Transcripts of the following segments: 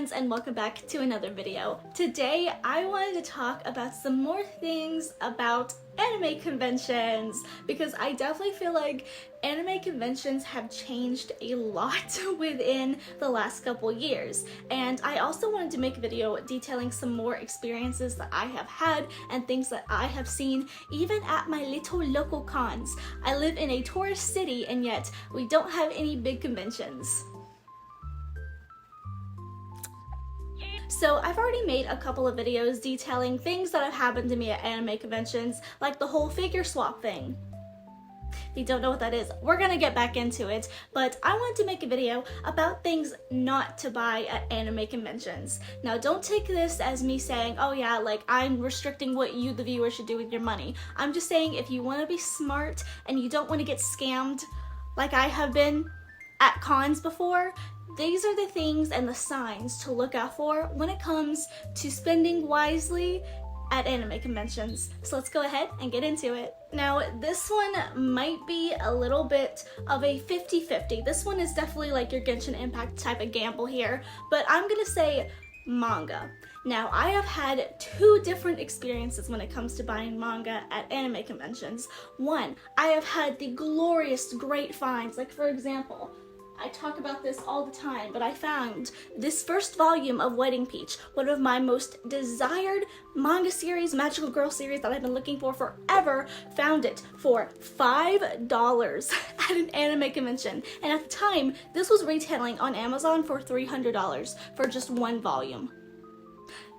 friends, and welcome back to another video. Today I wanted to talk about some more things about anime conventions, because I definitely feel like anime conventions have changed a lot within the last couple years, and I also wanted to make a video detailing some more experiences that I have had and things that I have seen even at my little local cons. I live in a tourist city and yet we don't have any big conventions. So I've already made a couple of videos detailing things that have happened to me at anime conventions, like the whole figure swap thing. If you don't know what that is, we're gonna get back into it, but I wanted to make a video about things not to buy at anime conventions. Now don't take this as me saying, oh yeah, like I'm restricting what you, the viewer, should do with your money. I'm just saying if you wanna be smart and you don't wanna get scammed like I have been at cons before, these are the things and the signs to look out for when it comes to spending wisely at anime conventions. So let's go ahead and get into it. Now, this one might be a little bit of a 50-50. This one is definitely like your Genshin Impact type of gamble here, but I'm gonna say manga. Now, I have had two different experiences when it comes to buying manga at anime conventions. One, I have had the glorious, great finds, like for example, I talk about this all the time, but I found this first volume of Wedding Peach, one of my most desired manga series, magical girl series that I've been looking for forever, found it for $5 at an anime convention. And at the time, this was retailing on Amazon for $300 for just one volume.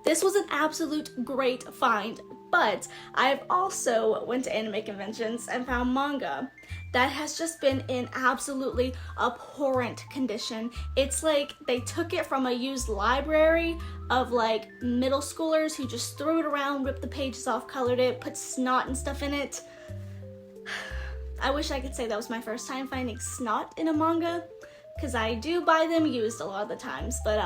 This was an absolute great find, but I've also went to anime conventions and found manga that has just been in absolutely abhorrent condition. It's like they took it from a used library of like middle schoolers who just threw it around, ripped the pages off, colored it, put snot and stuff in it. I wish I could say that was my first time finding snot in a manga, because I do buy them used a lot of the times, but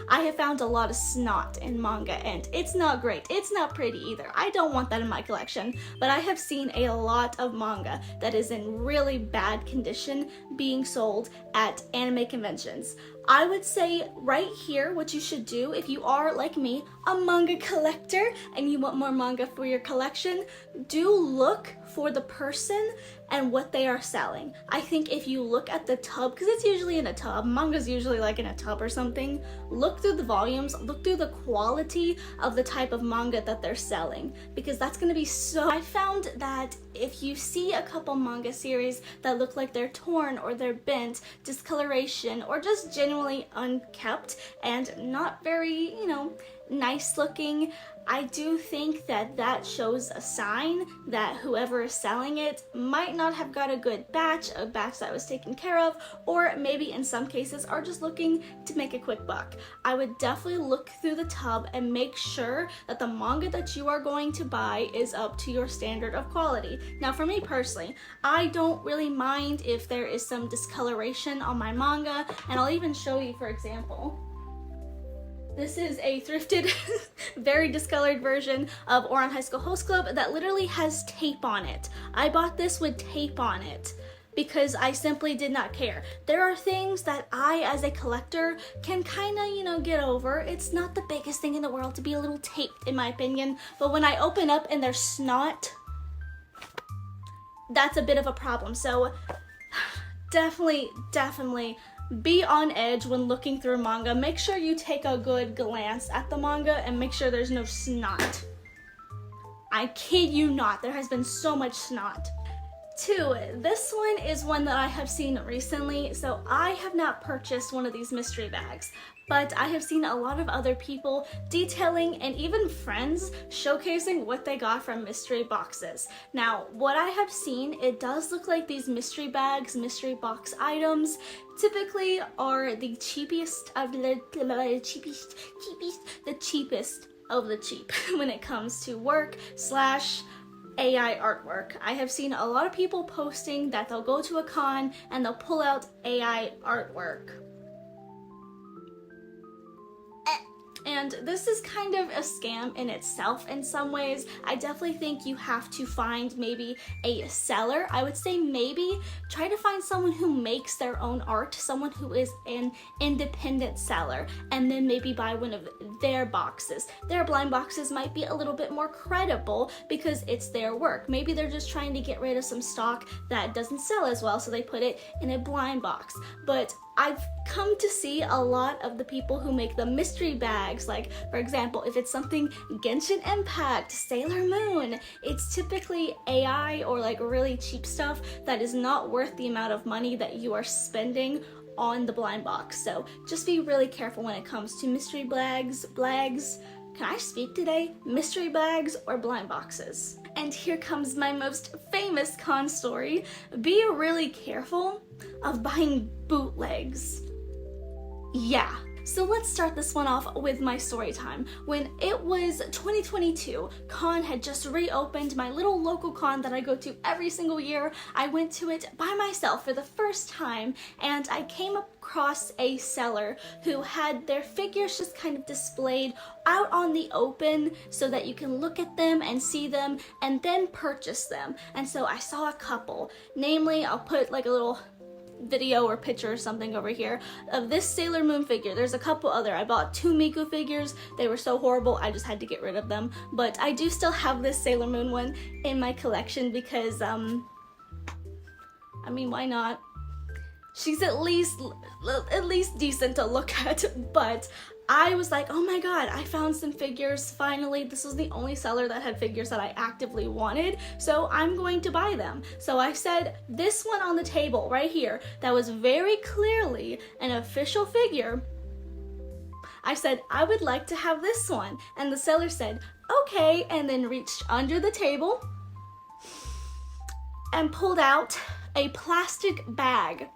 I have found a lot of snot in manga and it's not great. It's not pretty either. I don't want that in my collection, but I have seen a lot of manga that is in really bad condition being sold at anime conventions. I would say right here what you should do if you are, like me, a manga collector and you want more manga for your collection, do look for the person and what they are selling. I think if you look at the tub, because it's usually in a tub, manga's usually like in a tub or something, look through the volumes, look through the quality of the type of manga that they're selling, because that's going to be so... I found that if you see a couple manga series that look like they're torn or they're bent, discoloration, or just genuinely unkept and not very, nice looking, I do think that that shows a sign that whoever is selling it might not have got a good batch, a batch that was taken care of, or maybe in some cases are just looking to make a quick buck. I would definitely look through the tub and make sure that the manga that you are going to buy is up to your standard of quality. Now for me personally, I don't really mind if there is some discoloration on my manga, and I'll even show you, for example. This is a thrifted, very discolored version of Ouran High School Host Club that literally has tape on it. I bought this with tape on it because I simply did not care. There are things that I, as a collector, can kind of, get over. It's not the biggest thing in the world to be a little taped, in my opinion, but when I open up and there's snot, that's a bit of a problem. So definitely be on edge when looking through manga. Make sure you take a good glance at the manga and make sure there's no snot. I kid you not, there has been so much snot. Two, this one is one that I have seen recently. So I have not purchased one of these mystery bags, but I have seen a lot of other people detailing and even friends showcasing what they got from mystery boxes. Now, what I have seen, it does look like these mystery bags, mystery box items typically are the cheapest of the cheapest of the cheap when it comes to work / AI artwork. I have seen a lot of people posting that they'll go to a con and they'll pull out AI artwork. and this is kind of a scam in itself in some ways. I definitely think you have to find maybe a seller. I would say maybe try to find someone who makes their own art, someone who is an independent seller, and then maybe buy one of their boxes. Their blind boxes might be a little bit more credible because it's their work. Maybe they're just trying to get rid of some stock that doesn't sell as well, so they put it in a blind box. But I've come to see a lot of the people who make the mystery bags, like for example, if it's something Genshin Impact, Sailor Moon, it's typically AI or like really cheap stuff that is not worth the amount of money that you are spending on the blind box. So just be really careful when it comes to mystery bags, can I speak today? Mystery bags or blind boxes. And here comes my most famous con story. Be really careful of buying bootlegs. Yeah. So let's start this one off with my story time. When it was 2022, con had just reopened, my little local con that I go to every single year. I went to it by myself for the first time, and I came across a seller who had their figures just kind of displayed out on the open so that you can look at them and see them and then purchase them. And so I saw a couple, namely, I'll put like a little video or picture or something over here of this Sailor Moon figure. There's a couple other. I bought 2 Miku figures. They were so horrible, I just had to get rid of them. But I do still have this Sailor Moon one in my collection because, I mean, why not? She's at least decent to look at, but I was like, oh my god, I found some figures finally. This was the only seller that had figures that I actively wanted, so I'm going to buy them. So I said, this one on the table right here, that was very clearly an official figure, I said, I would like to have this one. And the seller said, okay, and then reached under the table and pulled out a plastic bag.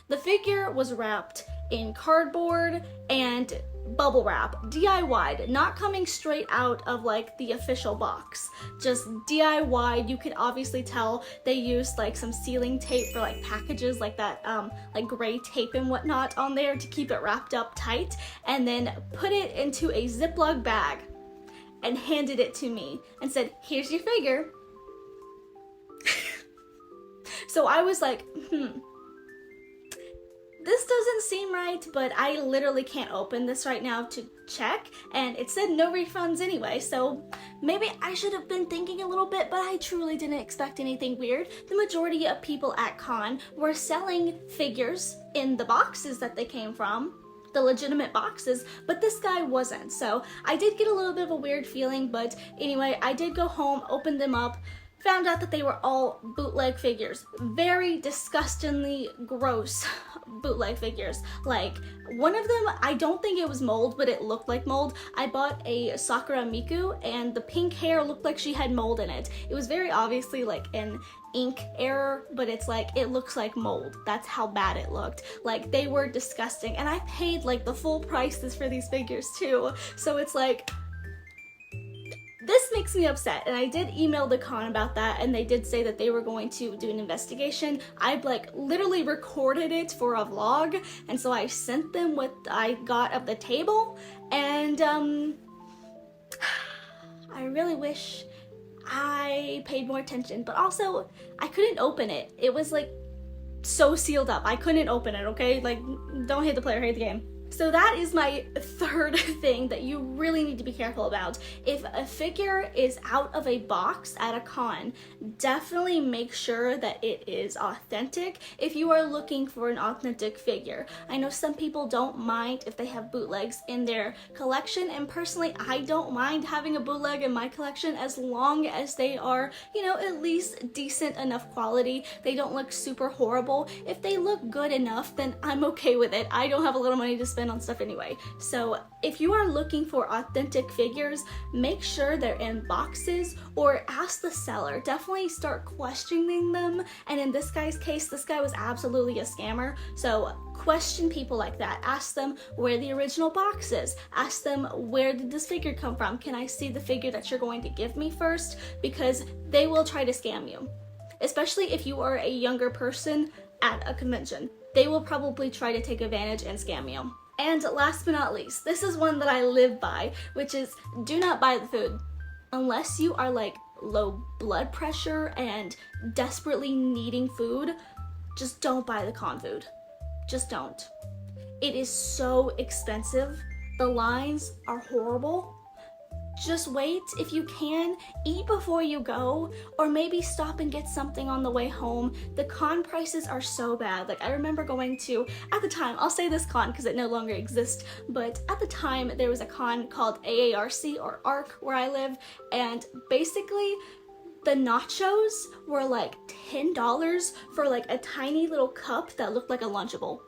The figure was wrapped in cardboard and bubble wrap, DIY'd, not coming straight out of like the official box, just DIY'd. You could obviously tell they used like some sealing tape for like packages like that, like gray tape and whatnot on there to keep it wrapped up tight, and then put it into a Ziploc bag and handed it to me and said, here's your figure. So I was like, this doesn't seem right, but I literally can't open this right now to check, and it said no refunds anyway, so maybe I should have been thinking a little bit, but I truly didn't expect anything weird. The majority of people at con were selling figures in the boxes that they came from, the legitimate boxes, but this guy wasn't, so I did get a little bit of a weird feeling. But anyway, I did go home, open them up, found out that they were all bootleg figures. Very disgustingly gross bootleg figures. Like, one of them, I don't think it was mold, but it looked like mold. I bought a Sakura Miku, and the pink hair looked like she had mold in it. It was very obviously like an ink error, but it's like, it looks like mold. That's how bad it looked. Like, they were disgusting, and I paid like the full prices for these figures too. So it's like, this makes me upset, and I did email the con about that, and they did say that they were going to do an investigation. I've like literally recorded it for a vlog, and so I sent them what I got of the table, and I really wish I paid more attention, but also I couldn't open it. It was like so sealed up. I couldn't open it, okay? Like, don't hate the player, hate the game. So that is my third thing that you really need to be careful about. If a figure is out of a box at a con, definitely make sure that it is authentic if you are looking for an authentic figure. I know some people don't mind if they have bootlegs in their collection, and personally I don't mind having a bootleg in my collection as long as they are, you know, at least decent enough quality. They don't look super horrible. If they look good enough, then I'm okay with it. I don't have a lot of money to spend on stuff anyway. So if you are looking for authentic figures, make sure they're in boxes, or ask the seller. Definitely start questioning them. And in this guy's case, this guy was absolutely a scammer. So question people like that. Ask them where the original box is. Ask them, where did this figure come from? Can I see the figure that you're going to give me first? Because they will try to scam you. Especially if you are a younger person at a convention. They will probably try to take advantage and scam you. And last but not least, this is one that I live by, which is do not buy the food. Unless you are like low blood pressure and desperately needing food, just don't buy the con food. Just don't. It is so expensive. The lines are horrible. Just wait if you can, eat before you go, or maybe stop and get something on the way home. The con prices are so bad. Like I remember going to, at the time, I'll say this con because it no longer exists, but at the time there was a con called AARC or ARC where I live, and basically the nachos were like $10 for like a tiny little cup that looked like a Lunchable.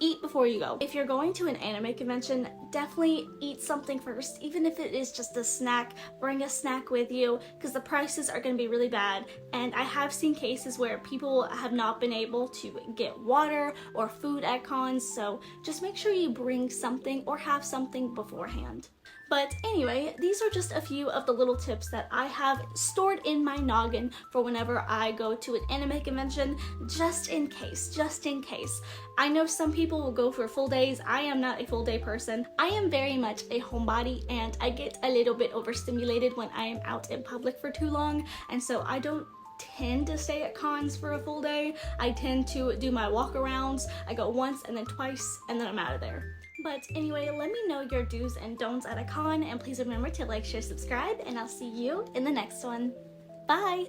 Eat before you go. If you're going to an anime convention, definitely eat something first. Even if it is just a snack, bring a snack with you because the prices are going to be really bad. And I have seen cases where people have not been able to get water or food at cons, so just make sure you bring something or have something beforehand. But anyway, these are just a few of the little tips that I have stored in my noggin for whenever I go to an anime convention, just in case. I know some people will go for full days. I am not a full day person. I am very much a homebody and I get a little bit overstimulated when I am out in public for too long, and so I don't tend to stay at cons for a full day. I tend to do my walk-arounds. I go once and then twice and then I'm out of there. But anyway, let me know your do's and don'ts at a con, and please remember to like, share, subscribe, and I'll see you in the next one. Bye!